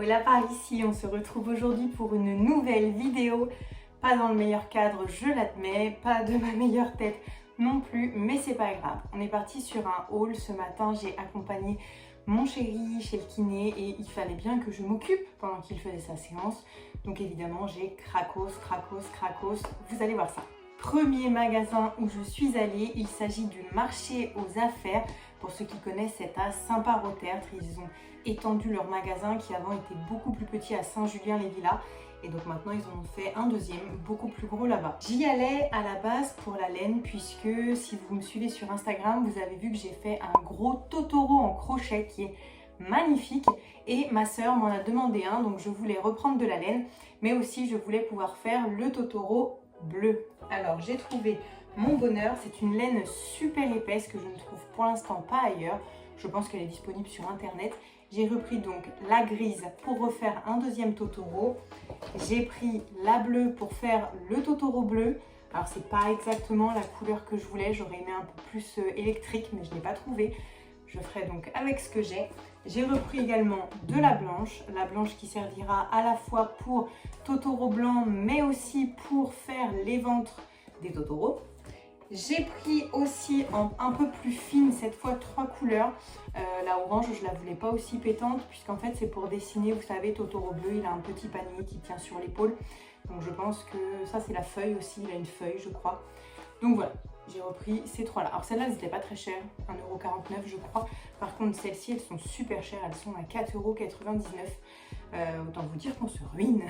Hola par ici, on se retrouve aujourd'hui pour une nouvelle vidéo. Pas dans le meilleur cadre, je l'admets, pas de ma meilleure tête non plus, mais c'est pas grave. On est parti sur un haul ce matin, j'ai accompagné mon chéri chez le kiné et il fallait bien que je m'occupe pendant qu'il faisait sa séance. Donc évidemment, j'ai cracos, vous allez voir ça. Premier magasin où je suis allée, il s'agit du marché aux affaires. Pour ceux qui connaissent, c'est à Saint-Parot-Tertre. Ils ont étendu leur magasin qui avant était beaucoup plus petit à Saint-Julien-les-Villas. Et donc maintenant, ils en ont fait un deuxième, beaucoup plus gros là-bas. J'y allais à la base pour la laine puisque si vous me suivez sur Instagram, vous avez vu que j'ai fait un gros Totoro en crochet qui est magnifique. Et ma sœur m'en a demandé un, donc je voulais reprendre de la laine. Mais aussi, je voulais pouvoir faire le Totoro bleu. Alors, j'ai trouvé mon bonheur. C'est une laine super épaisse que je ne trouve pour l'instant pas ailleurs. Je pense qu'elle est disponible sur internet. J'ai repris donc la grise pour refaire un deuxième Totoro. J'ai pris la bleue pour faire le Totoro bleu. Alors c'est pas exactement la couleur que je voulais, j'aurais aimé un peu plus électrique mais je ne l'ai pas trouvé. Je ferai donc avec ce que j'ai. J'ai repris également de la blanche qui servira à la fois pour Totoro blanc mais aussi pour faire les ventres des Totoro. J'ai pris aussi en un peu plus fine, cette fois 3 couleurs. La orange, je la voulais pas aussi pétante puisqu'en fait c'est pour dessiner, vous savez, Totoro bleu, il a un petit panier qui tient sur l'épaule. Donc je pense que ça c'est la feuille aussi, il a une feuille je crois. Donc voilà, j'ai repris ces trois là. Alors celles-là elles n'étaient pas très chères, 1,49 € je crois. Par contre celles-ci elles sont super chères, elles sont à 4,99 €. Autant vous dire qu'on se ruine.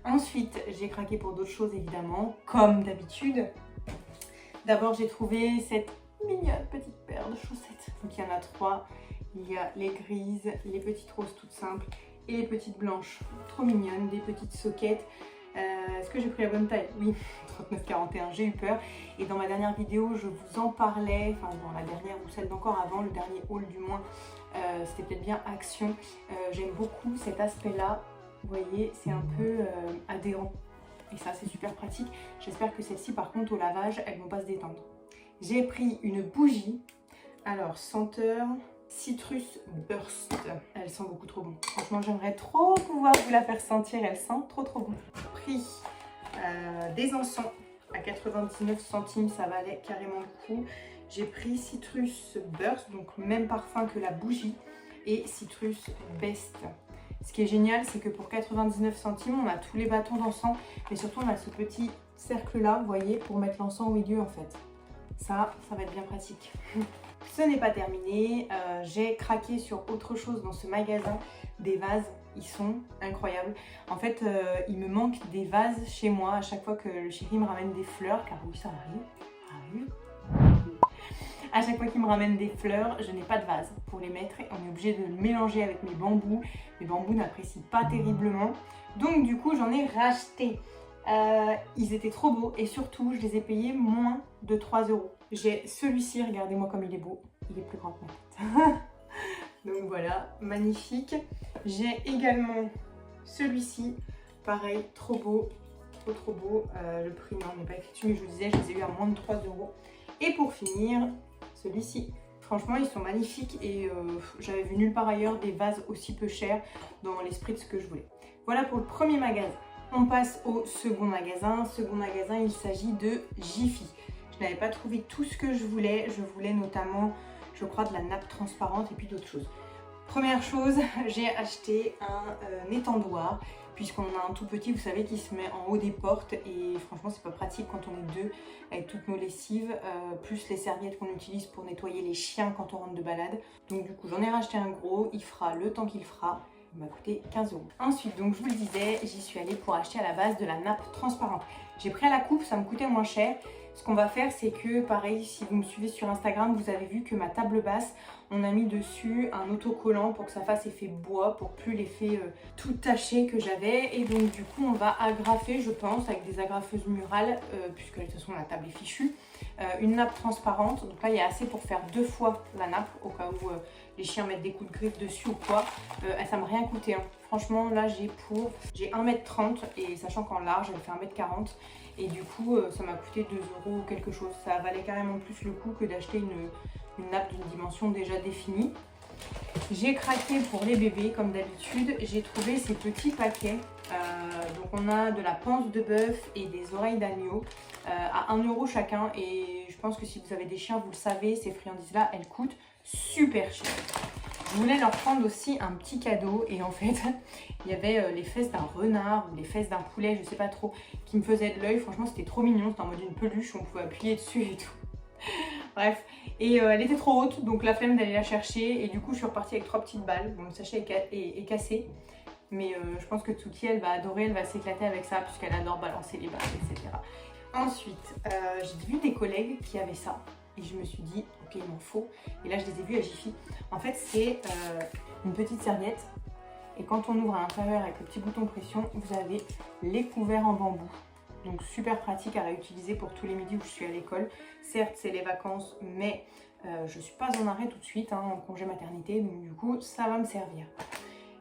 Ensuite j'ai craqué pour d'autres choses évidemment, comme d'habitude. D'abord, j'ai trouvé cette mignonne petite paire de chaussettes. Donc, il y en a 3. Il y a les grises, les petites roses toutes simples et les petites blanches. Trop mignonnes, des petites soquettes. Est-ce que j'ai pris la bonne taille? Oui, 39,41, j'ai eu peur. Et dans ma dernière vidéo, je vous en parlais, enfin dans la dernière ou celle d'encore avant, le dernier haul du moins, c'était peut-être bien Action. J'aime beaucoup cet aspect-là. Vous voyez, c'est un peu adhérent. Et ça, c'est super pratique. J'espère que celles-ci, par contre, au lavage, elles vont pas se détendre. J'ai pris une bougie. Alors, senteur Citrus Burst. Elle sent beaucoup trop bon. Franchement, j'aimerais trop pouvoir vous la faire sentir. Elle sent trop bon. J'ai pris des encens à 99 centimes. Ça valait carrément le coup. J'ai pris Citrus Burst, donc même parfum que la bougie. Et Citrus Best. Ce qui est génial, c'est que pour 99 centimes, on a tous les bâtons d'encens, mais surtout on a ce petit cercle-là, vous voyez, pour mettre l'encens au milieu en fait. Ça va être bien pratique. Ce n'est pas terminé, j'ai craqué sur autre chose dans ce magasin, des vases, ils sont incroyables. En fait, il me manque des vases chez moi à chaque fois que le chéri me ramène des fleurs, car oui, ça arrive. À chaque fois qu'il me ramène des fleurs, je n'ai pas de vase pour les mettre. On est obligé de le mélanger avec mes bambous. Mes bambous n'apprécient pas terriblement. Donc du coup, j'en ai racheté. Ils étaient trop beaux et surtout, je les ai payés moins de 3 €. J'ai celui-ci, regardez-moi comme il est beau. Il est plus grand que ma tête. Donc voilà, magnifique. J'ai également celui-ci. Pareil, trop beau. Trop beau. Le prix n'est pas écrit dessus, mais je vous disais, je les ai eu à moins de 3 €. Et pour finir, celui-ci. Franchement, ils sont magnifiques et j'avais vu nulle part ailleurs des vases aussi peu chers dans l'esprit de ce que je voulais. Voilà pour le premier magasin. On passe au second magasin. Second magasin, il s'agit de Jiffy. Je n'avais pas trouvé tout ce que je voulais. Je voulais notamment, je crois, de la nappe transparente et puis d'autres choses. Première chose, j'ai acheté un étendoir. Puisqu'on a un tout petit, vous savez, qui se met en haut des portes et franchement c'est pas pratique quand on est deux avec toutes nos lessives, plus les serviettes qu'on utilise pour nettoyer les chiens quand on rentre de balade. Donc du coup j'en ai racheté un gros, il fera le temps qu'il fera, il m'a coûté 15 €. Ensuite, donc je vous le disais, j'y suis allée pour acheter à la base de la nappe transparente. J'ai pris à la coupe, ça me coûtait moins cher. Ce qu'on va faire, c'est que pareil, si vous me suivez sur Instagram, vous avez vu que ma table basse, on a mis dessus un autocollant pour que ça fasse effet bois, pour plus l'effet tout taché que j'avais. Et donc du coup, on va agrafer, je pense, avec des agrafeuses murales, puisque de toute façon la table est fichue, une nappe transparente. Donc là, il y a assez pour faire 2 fois la nappe, au cas où les chiens mettent des coups de griffe dessus ou quoi. Ça m'a rien coûté, hein. Franchement, là, j'ai 1,30 m et sachant qu'en large, elle fait 1,40 m. Et du coup, ça m'a coûté 2 € ou quelque chose. Ça valait carrément plus le coup que d'acheter une nappe d'une dimension déjà définie. J'ai craqué pour les bébés comme d'habitude, j'ai trouvé ces petits paquets. Donc on a de la panse de bœuf et des oreilles d'agneau à 1 € chacun. Et je pense que si vous avez des chiens, vous le savez, ces friandises-là, elles coûtent super cher. Je voulais leur prendre aussi un petit cadeau et en fait, il y avait les fesses d'un renard ou les fesses d'un poulet, je sais pas trop, qui me faisaient de l'œil. Franchement, c'était trop mignon, c'était en mode une peluche, on pouvait appuyer dessus et tout. Bref, et elle était trop haute, donc la flemme d'aller la chercher et du coup je suis repartie avec 3 petites balles. Bon, le sachet est cassé, mais je pense que Tuki elle va adorer, elle va s'éclater avec ça puisqu'elle adore balancer les balles, etc. Ensuite, j'ai vu des collègues qui avaient ça et je me suis dit ok, il m'en faut. Et là je les ai vus à Jiffy. En fait c'est une petite serviette et quand on ouvre à l'intérieur avec le petit bouton pression, vous avez les couverts en bambou. Donc super pratique à réutiliser pour tous les midis où je suis à l'école. Certes c'est les vacances, mais je ne suis pas en arrêt tout de suite, en congé maternité, donc du coup ça va me servir.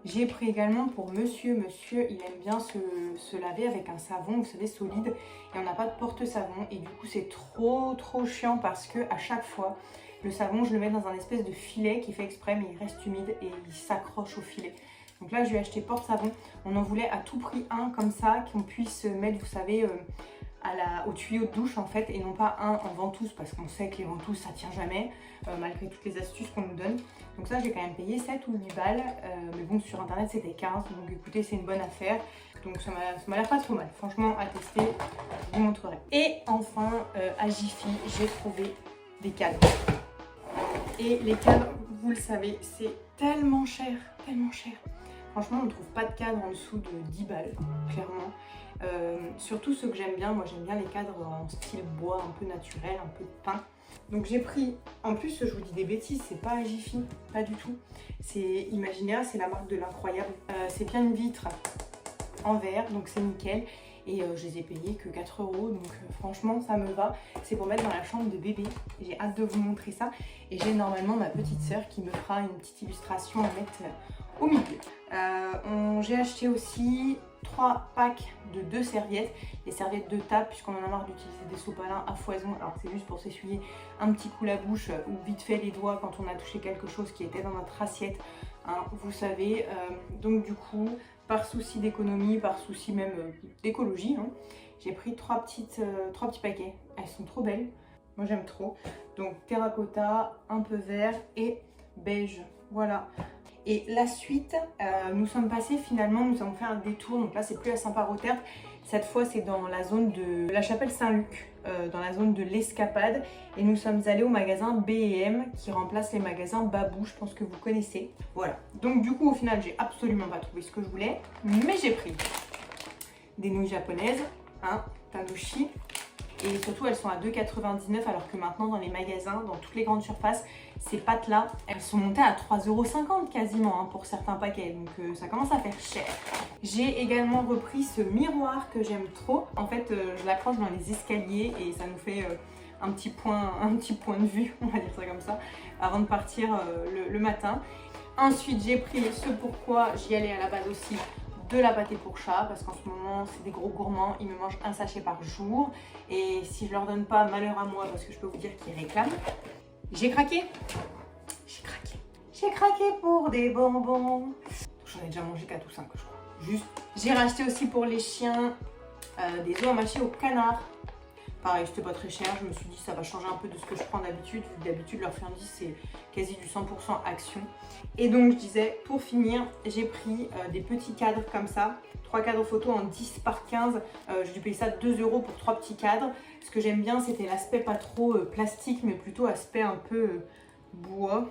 J'ai pris également pour monsieur, il aime bien se laver avec un savon, vous savez, solide, et on n'a pas de porte-savon, et du coup c'est trop chiant parce que à chaque fois, le savon je le mets dans un espèce de filet qui fait exprès, mais il reste humide et il s'accroche au filet. Donc là je lui ai acheté porte-savon, on en voulait à tout prix un comme ça, qu'on puisse mettre, vous savez, au tuyau de douche en fait, et non pas un en ventouse, parce qu'on sait que les ventouses ça tient jamais, malgré toutes les astuces qu'on nous donne. Donc ça j'ai quand même payé 7 ou 8 balles, mais bon sur internet c'était 15, donc écoutez c'est une bonne affaire. Donc ça m'a l'air pas trop mal, franchement à tester, je vous montrerai. Et enfin à Jiffy j'ai trouvé des cadres. Et les cadres, vous le savez, c'est tellement cher, tellement cher. Franchement, on ne trouve pas de cadre en dessous de 10 balles, clairement. Surtout ceux que j'aime bien, moi j'aime bien les cadres en style bois, un peu naturel, un peu peint. Donc j'ai pris, en plus je vous dis des bêtises, c'est pas à Jiffy, pas du tout. C'est Imaginea, c'est la marque de l'incroyable. C'est bien une vitre en verre, donc c'est nickel. Et je les ai payés que 4 €, donc franchement ça me va. C'est pour mettre dans la chambre de bébé. J'ai hâte de vous montrer ça. Et j'ai normalement ma petite sœur qui me fera une petite illustration à mettre au milieu. J'ai acheté aussi 3 packs de 2 serviettes. Les serviettes de table, puisqu'on en a marre d'utiliser des sopalins à foison. Alors c'est juste pour s'essuyer un petit coup la bouche ou vite fait les doigts quand on a touché quelque chose qui était dans notre assiette. Hein, vous savez, donc du coup, par souci d'économie, par souci même d'écologie, hein, j'ai pris 3 petits paquets. Elles sont trop belles, moi j'aime trop. Donc terracotta, un peu vert et beige, voilà. Et la suite, nous sommes passés finalement, nous avons fait un détour, donc là c'est plus à Saint-Parotherbe, cette fois c'est dans la zone de la chapelle Saint-Luc, dans la zone de l'Escapade, et nous sommes allés au magasin B&M qui remplace les magasins Babou, je pense que vous connaissez. Voilà, donc du coup au final j'ai absolument pas trouvé ce que je voulais, mais j'ai pris des nouilles japonaises, hein, tandoori, et surtout elles sont à 2,99 € alors que maintenant dans les magasins, dans toutes les grandes surfaces, ces pâtes là, elles sont montées à 3,50 € quasiment hein, pour certains paquets, donc ça commence à faire cher. J'ai également repris ce miroir que j'aime trop. En fait je l'accroche dans les escaliers et ça nous fait un petit point de vue, on va dire ça comme ça, avant de partir le matin. Ensuite j'ai pris ce pourquoi j'y allais à la base aussi, de la pâtée pour chat, parce qu'en ce moment c'est des gros gourmands, ils me mangent un sachet par jour et si je leur donne pas, malheur à moi, parce que je peux vous dire qu'ils réclament. J'ai craqué pour des bonbons. J'en ai déjà mangé 4 ou 5 je crois, juste. J'ai racheté aussi pour les chiens des os à mâcher au canard. Pareil, c'était pas très cher, je me suis dit ça va changer un peu de ce que je prends d'habitude. D'habitude leur friandise c'est quasi du 100% action. Et donc je disais, pour finir, j'ai pris des petits cadres comme ça, 3 cadres photos en 10 par 15. J'ai dû payer ça 2 € pour 3 petits cadres. Ce que j'aime bien c'était l'aspect pas trop plastique, mais plutôt aspect un peu bois.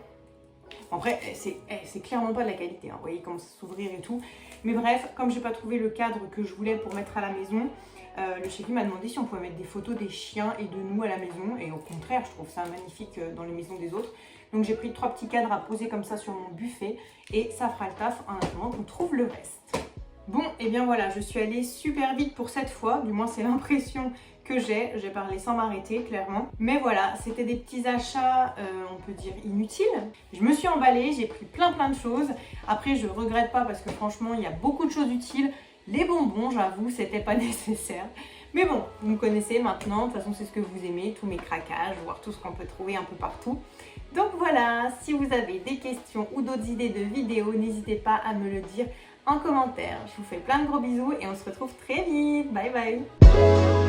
Après c'est clairement pas de la qualité, hein. Vous voyez comment ça s'ouvrir et tout. Mais bref, comme j'ai pas trouvé le cadre que je voulais pour mettre à la maison, le chéri m'a demandé si on pouvait mettre des photos des chiens et de nous à la maison, et au contraire je trouve ça magnifique dans les maisons des autres. Donc j'ai pris 3 petits cadres à poser comme ça sur mon buffet et ça fera le taf en attendant qu'on trouve le reste. Bon, et bien voilà, je suis allée super vite pour cette fois, du moins c'est l'impression que j'ai parlé sans m'arrêter clairement. Mais voilà, c'était des petits achats, on peut dire inutiles. Je me suis emballée, j'ai pris plein de choses. Après je regrette pas parce que franchement il y a beaucoup de choses utiles. Les bonbons, j'avoue, c'était pas nécessaire. Mais bon, vous me connaissez maintenant, de toute façon c'est ce que vous aimez, tous mes craquages, voir tout ce qu'on peut trouver un peu partout. Donc voilà, si vous avez des questions ou d'autres idées de vidéos, n'hésitez pas à me le dire en commentaire. Je vous fais plein de gros bisous et on se retrouve très vite. Bye bye.